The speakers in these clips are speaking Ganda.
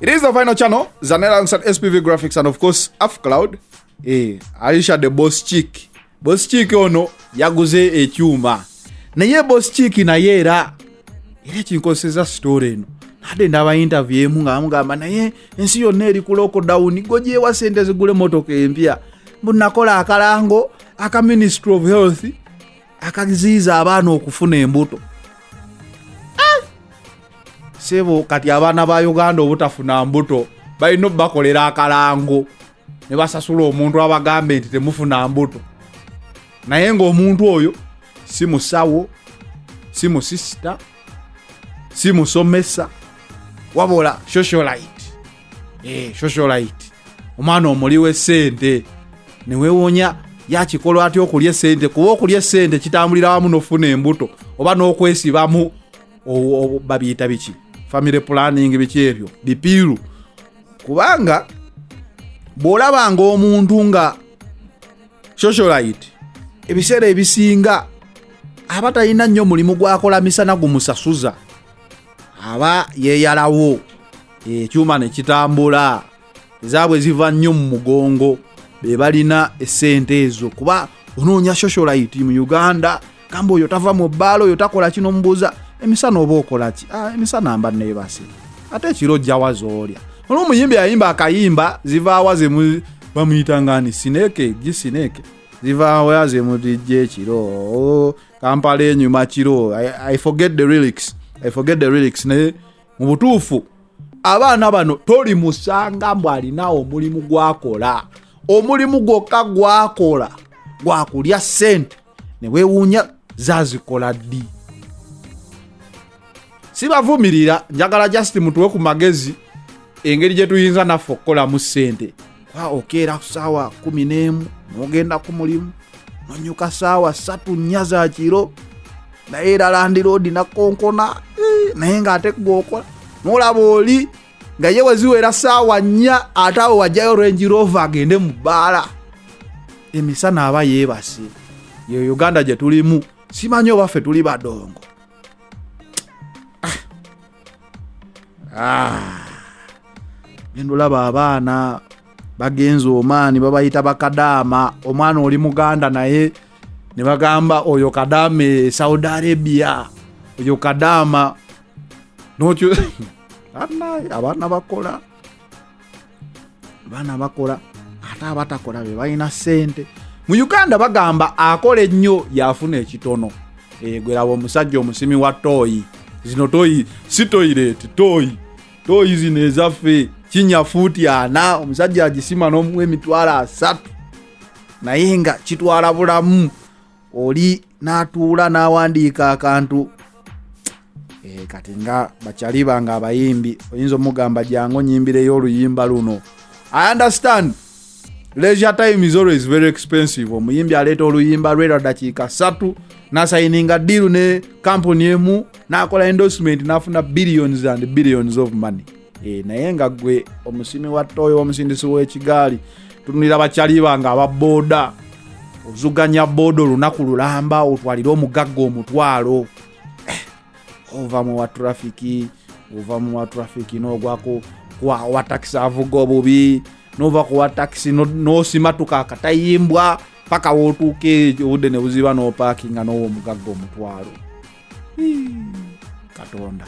It is the final channel, Zanella alongside SPV Graphics and of course Afcloud. Aisha the boss chick. Boss chick ono yaguze ekyuma. Naye boss chick naye era kinkoseza story eno. Nade ndaba interview emu nga amugamba naye ensi yonna eri ku lockdown goje wa sente zigule motoka empya. Mbunakola akalango aka Ministry of Health akaziza abaana okufuna embuto. Sebo kati abaana ba Uganda obutafuna mbuto balina bakolera akalango ne basasula omuntu abagambe nti temufuna mbuto. Naye ngo omuntu oyo si musawo, si musista, si musomesa, wabola socialite. Socialite. Omwana omuliwe sente ne wewonya yakikola atyo okulya sente kuba okulya sente kitambulira wamu nofuna embuto oba n'okwesibamu babiyita biki family planning biki ebyo bipiru kubanga bw'olabanga omuntu nga socialite ebiseera ebisinga aba talina nnyo mulimu gwakola misana gumusasuza aba yeeyalawo ekyuma ne kitambula ezaabwe ziva nnyo mu mugongo be balina essente ezo kuba onoonya socialite mu Uganda gamba oyo tava mu bbaalo oyo takola kino mbuuza emisana oba okola ki emisana mba neebase ate ekiro jjawa zoolya ono omuyimbi ayimba akayimba zivaawa ze bamuyita ngani sineke zivaawa ze mu DJ ekiro Kampala enyuma kiro I forget the lyrics ne mu butuufu abaana bano toli musanga mbu alina omulimu gwakola omulimu gwokka gwakola gwakulya sente ne weewuunya zazikola ddi. Sibavumirira njagala just mutuwe ku magezi engeri gye tuyinza naffe okukola mu sente. Okeera ku ssaawa 11 n'ogenda ku mulimu nonyuka ssaawa 3 za kiro naye era Land Road nakonkona naye ng'ate gwokola n'olaba oli nga ye weziwera ssaawa 4 ate awo wajjayo Range Rover agende mu bbaala. Emisana aba yeebase ye Uganda gye tulimu simanyi oba ffe tuli badongo. Ndulaba abaana bagenza omaani babayita bakadaama omwana oli Muganda naye ne bagamba oyo kadame Saudi Arabia oyo kadama nokyo abaana bakola ate abatakola be balina sente. Mu Uganda bagamba akola ennyo yafuna ekitono. Gwerawo omusajja omusimi wa toyi zino toyi si toilet toyi zino ezaffe kinya fuuti 4 omusajja agisima n'omuwa emitwalo 3 naye nga kitwala bulamu oli n'atuula n'awandiika akantu kati nga bakyali banga abayimbi oyinza omugamba jangu nyimbireyo oluyimba luno. I understand leisure time is always very expensive. Omuyimbi aleeta oluyimba lwe dakiika 3 nasayininga deal ne company emu nakola endorsement nafuna billions and billions of money. Naye nga gwe omusimi wa toyo omusindisi w'ekigaali tunulira bakyali banga ababoda ozuganya bodo lunaku lulamba otwalira omugagga omutwalo ova mu wa trafiki n'ogwako wa taxi avuga obubi nova ku wa taxi n'osimatuka akatayimbwa paka wotuuke obudde ne buziba n'oparkinga n'owo omugagga omutwalo. Katonda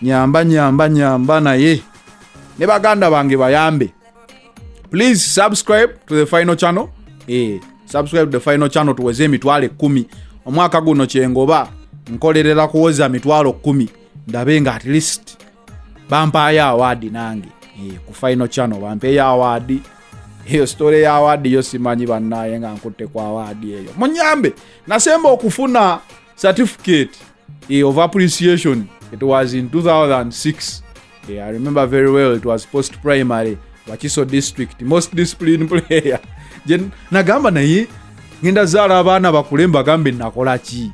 nyamba naye ne baganda bange bayambe. Please subscribe to the final channel. Subscribe to the final channel tuweze emitwalo 10 omwaka guno kyengoba nkolerera kuwoza emitwalo 10 ndabe nga at least bampaaya award nange ku final channel bampaaya award. Hiyo story ya award yo simanyi bannaye nga nkutte kwa award eyo munyambe nasemba okufuna certificate of appreciation. It was in 2006. I remember very well. It was post primary Wakiso district most disciplined player. Nagamba naye ngenda zala abaana bakulemba gambe nakola ki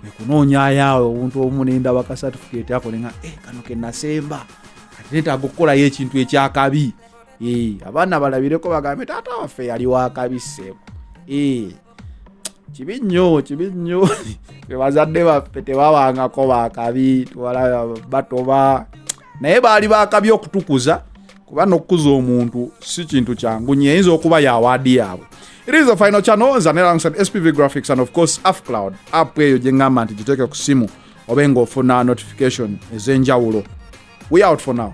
kwe kunoonya yawe omuntu omunenda baka certificate yako nenga kano ke nasemba ateta gukola ekintu ekyakabi. Abaana balabireko bagambe tata waffe yali wakabise. Kibi nnyo bazadde baffe tebabangako bakabi twala batoba naye baali bakabye okutukuza kuba n'okukuza omuntu si kintu kyangu nnyo eyinza okuba yawaadi yaabwe. It is the final channel nzanera alongside SPV Graphics and of course AffCloud app eyo gye ngamba nti giteeke ku simu obe ng'ofuna notification ez'enjawulo. We out for now.